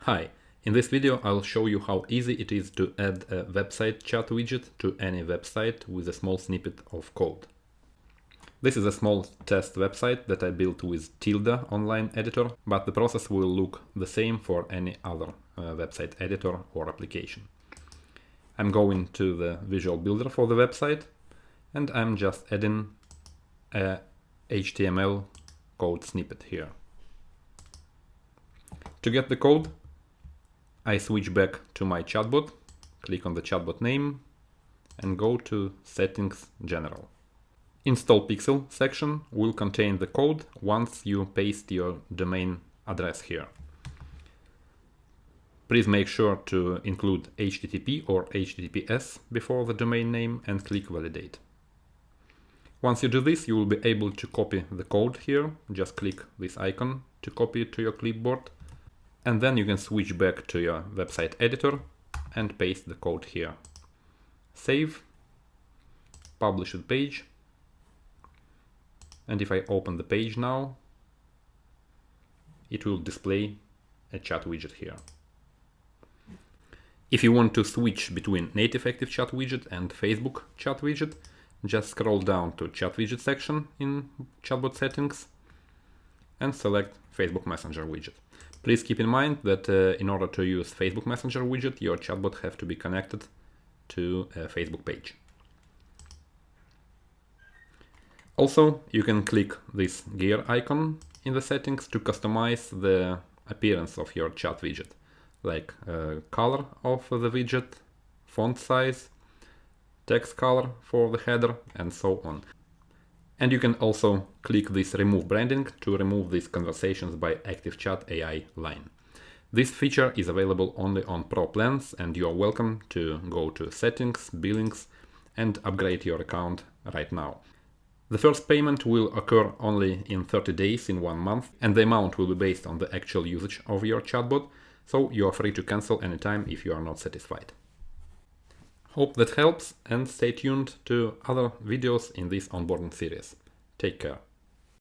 Hi, in this video I'll show you how easy it is to add a website chat widget to any website with a small snippet of code. This is a small test website that I built with Tilda online editor, but the process will look the same for any other website editor or application. I'm going to the visual builder for the website and I'm just adding a HTML code snippet here. To get the code, I switch back to my chatbot, click on the chatbot name and go to Settings General. Install Pixel section will contain the code once you paste your domain address here. Please make sure to include HTTP or HTTPS before the domain name and click Validate. Once you do this, you will be able to copy the code here. Just click this icon to copy it to your clipboard. And then you can switch back to your website editor and paste the code here. Save, publish the page. And if I open the page now, it will display a chat widget here. If you want to switch between native active chat widget and Facebook chat widget, just scroll down to chat widget section in chatbot settings and select Facebook Messenger widget. Please keep in mind that in order to use Facebook Messenger widget, your chatbot have to be connected to a Facebook page. Also, you can click this gear icon in the settings to customize the appearance of your chat widget, like color of the widget, font size, text color for the header, and so on. And you can also click this Remove Branding to remove these Conversations by ActiveChat AI line. This feature is available only on Pro plans, and you are welcome to go to Settings, Billings, and upgrade your account right now. The first payment will occur only in 30 days in 1 month, and the amount will be based on the actual usage of your chatbot, so you are free to cancel anytime if you are not satisfied. Hope that helps, and stay tuned to other videos in this onboarding series. Take care.